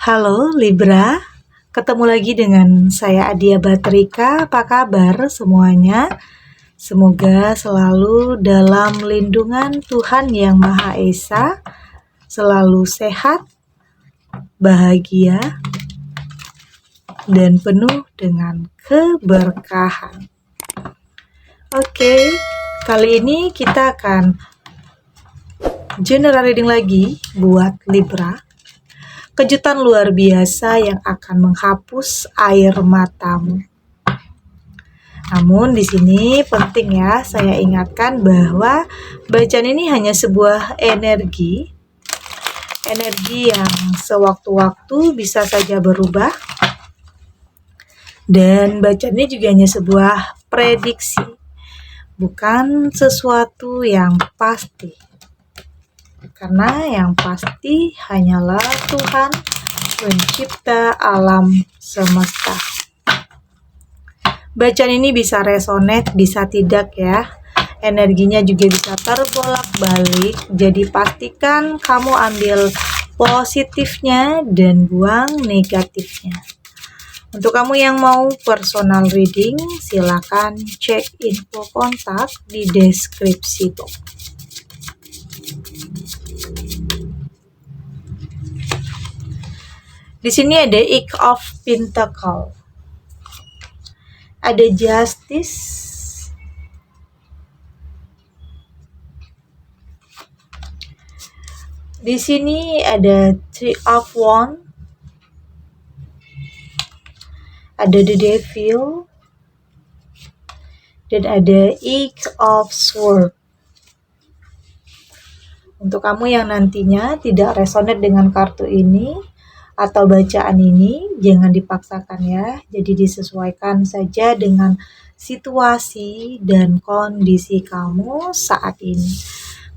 Halo Libra, ketemu lagi dengan saya Adia Batrika. Apa kabar semuanya? Semoga selalu dalam lindungan Tuhan Yang Maha Esa, selalu sehat, bahagia, dan penuh dengan keberkahan. Oke, kali ini kita akan general reading lagi buat Libra. Kejutan luar biasa yang akan menghapus air matamu. Namun di sini penting ya, saya ingatkan bahwa bacaan ini hanya sebuah energi yang sewaktu-waktu bisa saja berubah. Dan bacaan ini juga hanya sebuah prediksi, bukan sesuatu yang pasti. Karena yang pasti hanyalah Tuhan pencipta alam semesta. Bacaan ini bisa resonate, bisa tidak ya. Energinya juga bisa terbolak-balik. Jadi pastikan kamu ambil positifnya dan buang negatifnya. Untuk kamu yang mau personal reading, silakan cek info kontak di deskripsi box. Di sini ada Eight of Pentacles, ada Justice, di sini ada Three of Wands, ada The Devil, dan ada Eight of Swords. Untuk kamu yang nantinya tidak resonate dengan kartu ini atau bacaan ini, jangan dipaksakan ya. Jadi disesuaikan saja dengan situasi dan kondisi kamu saat ini.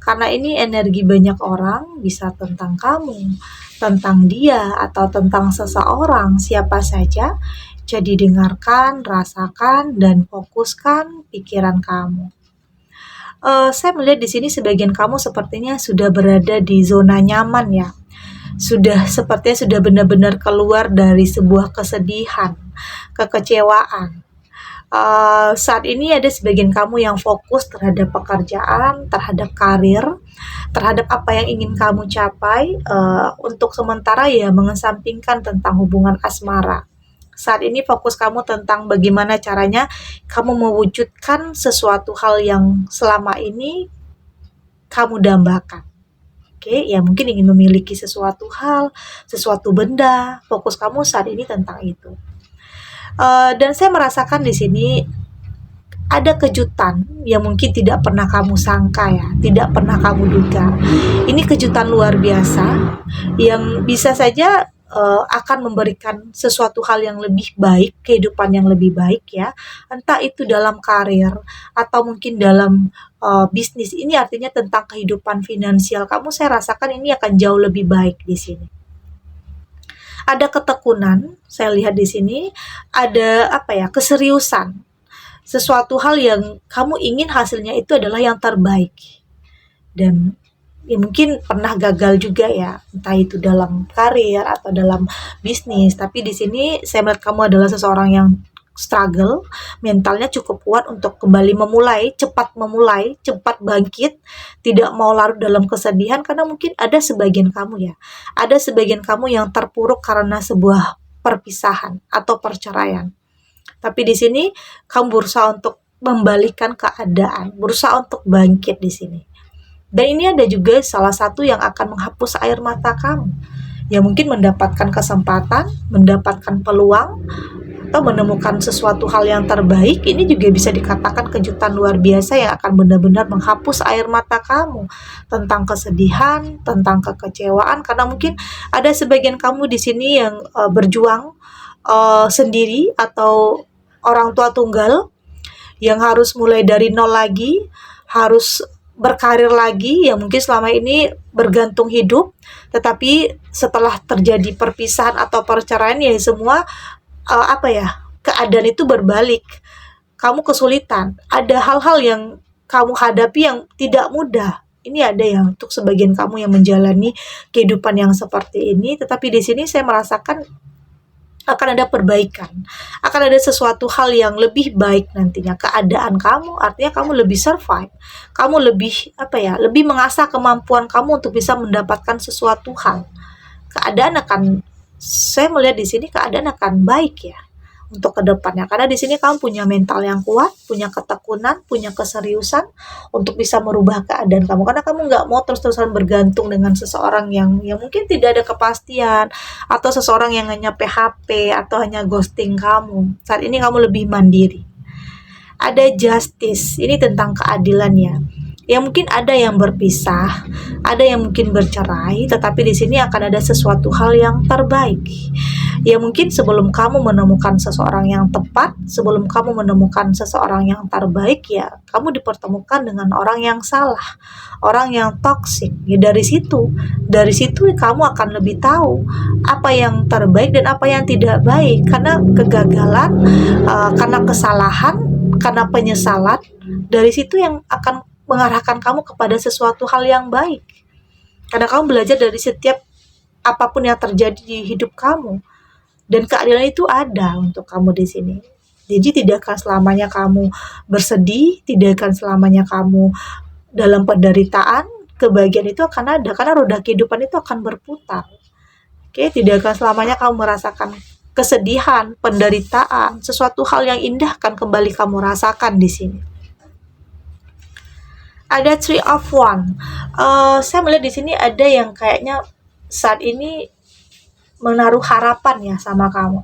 Karena ini energi banyak orang, bisa tentang kamu, tentang dia, atau tentang seseorang, siapa saja. Jadi dengarkan, rasakan, dan fokuskan pikiran kamu. Saya melihat di sini sebagian kamu sepertinya sudah berada di zona nyaman ya. Sepertinya sudah benar-benar keluar dari sebuah kesedihan, kekecewaan. Saat ini ada sebagian kamu yang fokus terhadap pekerjaan, terhadap karir, terhadap apa yang ingin kamu capai. Untuk sementara ya mengesampingkan tentang hubungan asmara. Saat ini fokus kamu tentang bagaimana caranya kamu mewujudkan sesuatu hal yang selama ini kamu dambakan. Oke, ya mungkin ingin memiliki sesuatu hal, sesuatu benda. Fokus kamu saat ini tentang itu. Dan saya merasakan di sini ada kejutan yang mungkin tidak pernah kamu sangka ya, tidak pernah kamu duga. Ini kejutan luar biasa yang bisa saja akan memberikan sesuatu hal yang lebih baik, kehidupan yang lebih baik ya. Entah itu dalam karir atau mungkin dalam bisnis. Ini artinya tentang kehidupan finansial kamu. Saya rasakan ini akan jauh lebih baik di sini. Ada ketekunan, saya lihat di sini ada keseriusan. Sesuatu hal yang kamu ingin hasilnya itu adalah yang terbaik. Dan ya mungkin pernah gagal juga ya, entah itu dalam karir atau dalam bisnis. Tapi di sini saya melihat kamu adalah seseorang yang struggle, mentalnya cukup kuat untuk kembali memulai, cepat bangkit, tidak mau larut dalam kesedihan. Karena mungkin ada sebagian kamu yang terpuruk karena sebuah perpisahan atau perceraian. Tapi di sini kamu berusaha untuk membalikan keadaan, berusaha untuk bangkit di sini. Dan ini ada juga salah satu yang akan menghapus air mata kamu. Ya mungkin mendapatkan kesempatan, mendapatkan peluang, atau menemukan sesuatu hal yang terbaik. Ini juga bisa dikatakan kejutan luar biasa yang akan benar-benar menghapus air mata kamu. Tentang kesedihan, tentang kekecewaan. Karena mungkin ada sebagian kamu di sini yang berjuang sendiri atau orang tua tunggal yang harus mulai dari nol lagi, harus berkarir lagi, yang mungkin selama ini bergantung hidup, tetapi setelah terjadi perpisahan atau perceraian ya semua keadaan itu berbalik. Kamu kesulitan, ada hal-hal yang kamu hadapi yang tidak mudah, Ini ada ya untuk sebagian kamu yang menjalani kehidupan yang seperti ini, tetapi di sini saya merasakan akan ada perbaikan, akan ada sesuatu hal yang lebih baik nantinya. Keadaan kamu, artinya kamu lebih survive, kamu lebih lebih mengasah kemampuan kamu untuk bisa mendapatkan sesuatu hal. Keadaan akan, saya melihat di sini keadaan akan baik ya untuk kedepannya, karena di sini kamu punya mental yang kuat, punya ketekunan, punya keseriusan untuk bisa merubah keadaan kamu, karena kamu nggak mau terus-terusan bergantung dengan seseorang yang mungkin tidak ada kepastian, atau seseorang yang hanya PHP atau hanya ghosting kamu. Saat ini kamu lebih mandiri. Ada justice, ini tentang keadilan ya. Ya mungkin ada yang berpisah, ada yang mungkin bercerai, tetapi di sini akan ada sesuatu hal yang terbaik. Ya mungkin sebelum kamu menemukan seseorang yang tepat, sebelum kamu menemukan seseorang yang terbaik, ya kamu dipertemukan dengan orang yang salah, orang yang toksik. Ya dari situ kamu akan lebih tahu apa yang terbaik dan apa yang tidak baik, karena kegagalan, karena kesalahan, karena penyesalan, dari situ yang akan mengarahkan kamu kepada sesuatu hal yang baik. Karena kamu belajar dari setiap apapun yang terjadi di hidup kamu. Dan keadilan itu ada untuk kamu di sini. Jadi tidak akan selamanya kamu bersedih, tidak akan selamanya kamu dalam penderitaan. Kebahagiaan itu akan ada, karena roda kehidupan itu akan berputar. Oke, tidak akan selamanya kamu merasakan kesedihan, penderitaan. Sesuatu hal yang indah akan kembali kamu rasakan di sini. Ada Three of Wands. Saya melihat di sini ada yang kayaknya saat ini menaruh harapan ya sama kamu.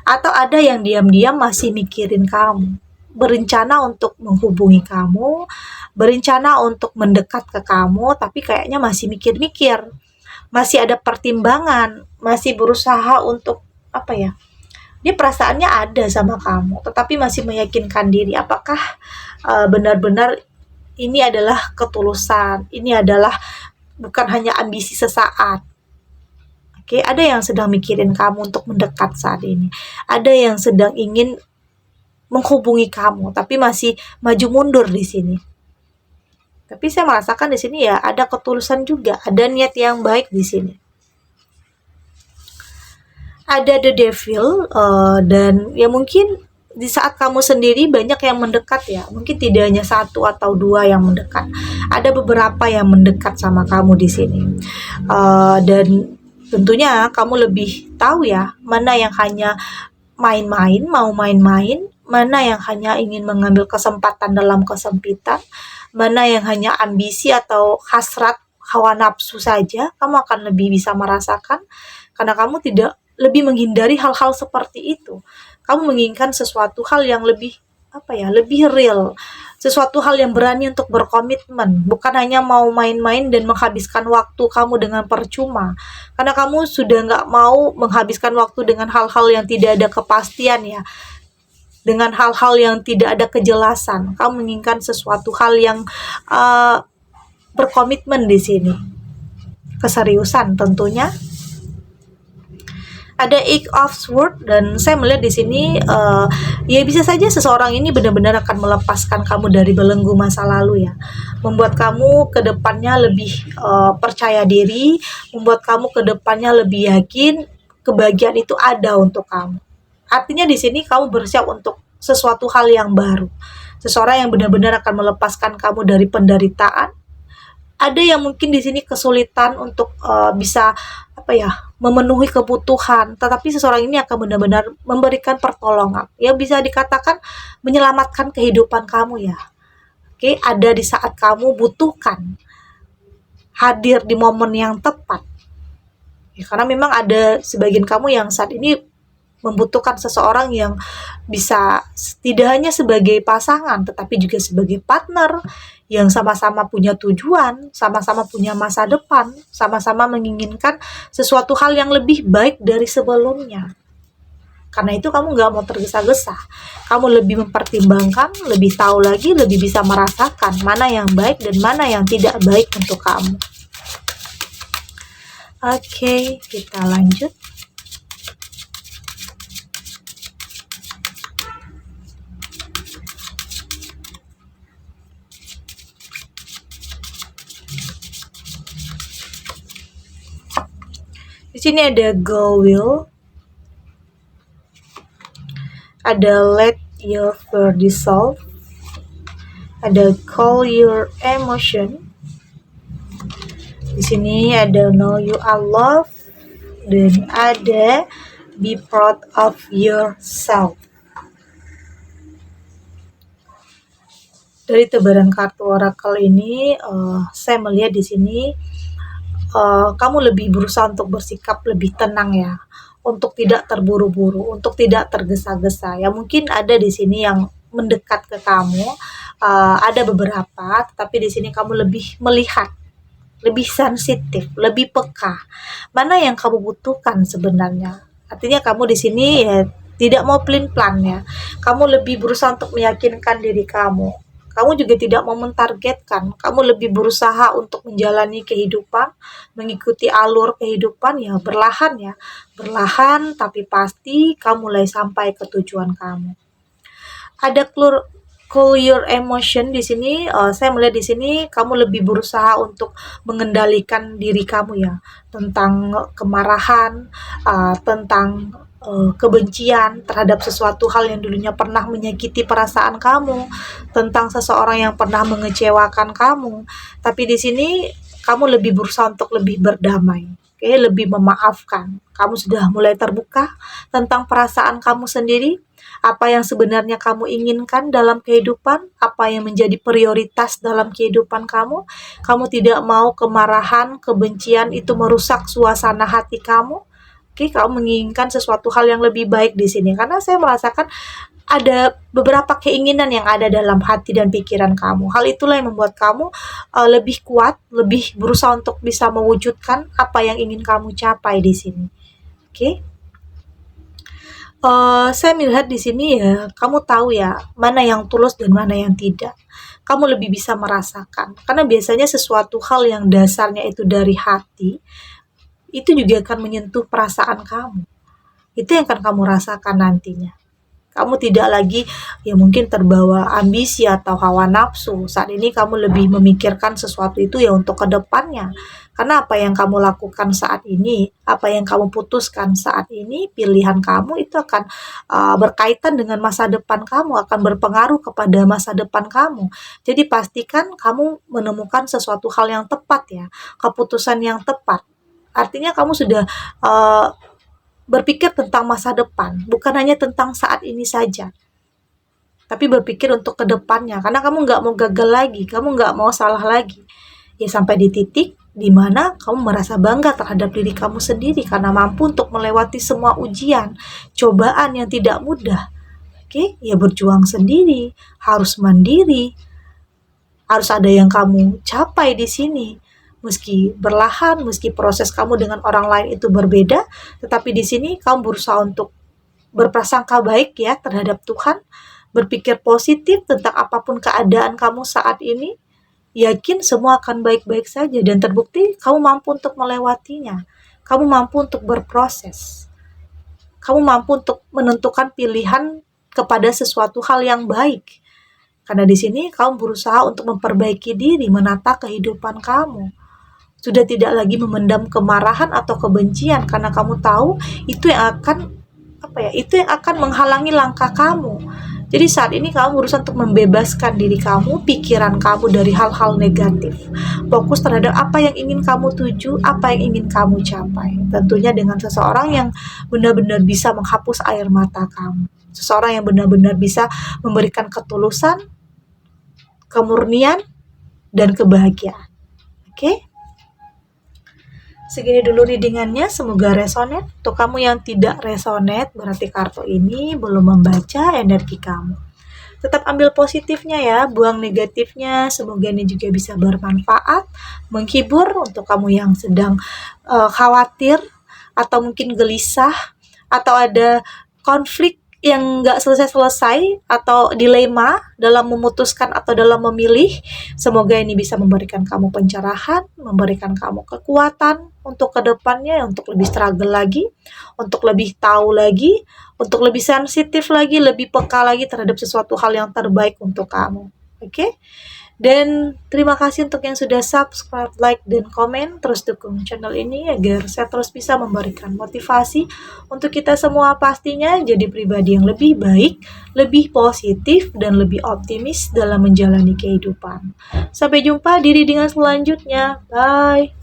Atau ada yang diam-diam masih mikirin kamu, berencana untuk menghubungi kamu, berencana untuk mendekat ke kamu, tapi kayaknya masih mikir-mikir, masih ada pertimbangan, masih berusaha untuk dia perasaannya ada sama kamu, tetapi masih meyakinkan diri apakah benar-benar ini adalah ketulusan, ini adalah bukan hanya ambisi sesaat. Oke, ada yang sedang mikirin kamu untuk mendekat saat ini. Ada yang sedang ingin menghubungi kamu, tapi masih maju mundur di sini. Tapi saya merasakan di sini ya ada ketulusan juga, ada niat yang baik di sini. Ada The Devil, dan ya mungkin di saat kamu sendiri banyak yang mendekat ya, mungkin tidak hanya satu atau dua yang mendekat, ada beberapa yang mendekat sama kamu di sini, dan tentunya kamu lebih tahu ya mana yang hanya main-main, mau main-main, mana yang hanya ingin mengambil kesempatan dalam kesempitan, mana yang hanya ambisi atau hasrat hawa nafsu saja. Kamu akan lebih bisa merasakan, karena kamu tidak lebih menghindari hal-hal seperti itu. Kamu menginginkan sesuatu hal yang lebih lebih real, sesuatu hal yang berani untuk berkomitmen, bukan hanya mau main-main dan menghabiskan waktu kamu dengan percuma, karena kamu sudah nggak mau menghabiskan waktu dengan hal-hal yang tidak ada kepastian ya, dengan hal-hal yang tidak ada kejelasan. Kamu menginginkan sesuatu hal yang berkomitmen di sini, keseriusan tentunya. Ada Eight of Swords, dan saya melihat di sini ya bisa saja seseorang ini benar-benar akan melepaskan kamu dari belenggu masa lalu ya, membuat kamu ke depannya lebih percaya diri, membuat kamu ke depannya lebih yakin kebahagiaan itu ada untuk kamu. Artinya di sini kamu bersiap untuk sesuatu hal yang baru, seseorang yang benar-benar akan melepaskan kamu dari penderitaan. Ada yang mungkin di sini kesulitan untuk bisa memenuhi kebutuhan, tetapi seseorang ini akan benar-benar memberikan pertolongan, yang bisa dikatakan menyelamatkan kehidupan kamu ya. Oke, ada di saat kamu butuhkan, hadir di momen yang tepat. Ya, karena memang ada sebagian kamu yang saat ini membutuhkan seseorang yang bisa tidak hanya sebagai pasangan, tetapi juga sebagai partner, yang sama-sama punya tujuan, sama-sama punya masa depan, sama-sama menginginkan sesuatu hal yang lebih baik dari sebelumnya. Karena itu kamu gak mau tergesa-gesa, kamu lebih mempertimbangkan, lebih tahu lagi, lebih bisa merasakan mana yang baik dan mana yang tidak baik untuk kamu. Oke, kita lanjut. Sini ada go will, ada let your fear dissolve, ada call your emotion. Di sini ada know you are loved, dan ada be proud of yourself. Dari tebaran kartu oracle ini, saya melihat di sini kamu lebih berusaha untuk bersikap lebih tenang ya, untuk tidak terburu-buru, untuk tidak tergesa-gesa. Ya mungkin ada di sini yang mendekat ke kamu, ada beberapa, tapi di sini kamu lebih melihat, lebih sensitif, lebih peka. Mana yang kamu butuhkan sebenarnya? Artinya kamu di sini ya tidak mau pelin-pelan ya. Kamu lebih berusaha untuk meyakinkan diri kamu. Kamu juga tidak mau mentargetkan. Kamu lebih berusaha untuk menjalani kehidupan, mengikuti alur kehidupan ya berlahan ya. Berlahan tapi pasti kamu mulai sampai ke tujuan kamu. Ada cool your emotion di sini. Saya melihat di sini kamu lebih berusaha untuk mengendalikan diri kamu ya, tentang kemarahan, tentang kebencian terhadap sesuatu hal yang dulunya pernah menyakiti perasaan kamu, tentang seseorang yang pernah mengecewakan kamu. Tapi di sini kamu lebih berusaha untuk lebih berdamai, lebih memaafkan. Kamu sudah mulai terbuka tentang perasaan kamu sendiri, apa yang sebenarnya kamu inginkan dalam kehidupan, apa yang menjadi prioritas dalam kehidupan kamu. Kamu tidak mau kemarahan, kebencian itu merusak suasana hati kamu. Kamu menginginkan sesuatu hal yang lebih baik di sini. Karena saya merasakan ada beberapa keinginan yang ada dalam hati dan pikiran kamu. Hal itulah yang membuat kamu lebih kuat, lebih berusaha untuk bisa mewujudkan apa yang ingin kamu capai di sini. Saya melihat di sini ya, kamu tahu ya mana yang tulus dan mana yang tidak. Kamu lebih bisa merasakan. Karena biasanya sesuatu hal yang dasarnya itu dari hati, itu juga akan menyentuh perasaan kamu. Itu yang akan kamu rasakan nantinya. Kamu tidak lagi ya mungkin terbawa ambisi atau hawa nafsu. Saat ini kamu lebih memikirkan sesuatu itu ya untuk kedepannya. Karena apa yang kamu lakukan saat ini, apa yang kamu putuskan saat ini, pilihan kamu itu akan berkaitan dengan masa depan kamu, akan berpengaruh kepada masa depan kamu. Jadi pastikan kamu menemukan sesuatu hal yang tepat ya, keputusan yang tepat. Artinya kamu sudah berpikir tentang masa depan, bukan hanya tentang saat ini saja, tapi berpikir untuk kedepannya. Karena kamu nggak mau gagal lagi, kamu nggak mau salah lagi. Ya sampai di titik di mana kamu merasa bangga terhadap diri kamu sendiri karena mampu untuk melewati semua ujian, cobaan yang tidak mudah. Ya berjuang sendiri, harus mandiri, harus ada yang kamu capai di sini. Meski berlahan, meski proses kamu dengan orang lain itu berbeda, tetapi di sini kamu berusaha untuk berprasangka baik ya terhadap Tuhan, berpikir positif tentang apapun keadaan kamu saat ini, yakin semua akan baik-baik saja dan terbukti kamu mampu untuk melewatinya. Kamu mampu untuk berproses. Kamu mampu untuk menentukan pilihan kepada sesuatu hal yang baik. Karena di sini kamu berusaha untuk memperbaiki diri, menata kehidupan kamu. Sudah tidak lagi memendam kemarahan atau kebencian karena kamu tahu itu yang akan menghalangi langkah kamu. Jadi saat ini kamu berusaha untuk membebaskan diri kamu, pikiran kamu dari hal-hal negatif. Fokus terhadap apa yang ingin kamu tuju, apa yang ingin kamu capai. Tentunya dengan seseorang yang benar-benar bisa menghapus air mata kamu. Seseorang yang benar-benar bisa memberikan ketulusan, kemurnian, dan kebahagiaan. Segini dulu readingannya, semoga resonate. Untuk kamu yang tidak resonate, berarti kartu ini belum membaca energi kamu. Tetap ambil positifnya ya, buang negatifnya. Semoga ini juga bisa bermanfaat, menghibur untuk kamu yang sedang khawatir, atau mungkin gelisah, atau ada konflik yang nggak selesai-selesai, atau dilema dalam memutuskan atau dalam memilih. Semoga ini bisa memberikan kamu pencerahan, memberikan kamu kekuatan untuk kedepannya, untuk lebih struggle lagi, untuk lebih tahu lagi, untuk lebih sensitif lagi, lebih peka lagi terhadap sesuatu hal yang terbaik untuk kamu. Dan terima kasih untuk yang sudah subscribe, like, dan komen. Terus dukung channel ini agar saya terus bisa memberikan motivasi untuk kita semua pastinya jadi pribadi yang lebih baik, lebih positif, dan lebih optimis dalam menjalani kehidupan. Sampai jumpa di readingan selanjutnya. Bye!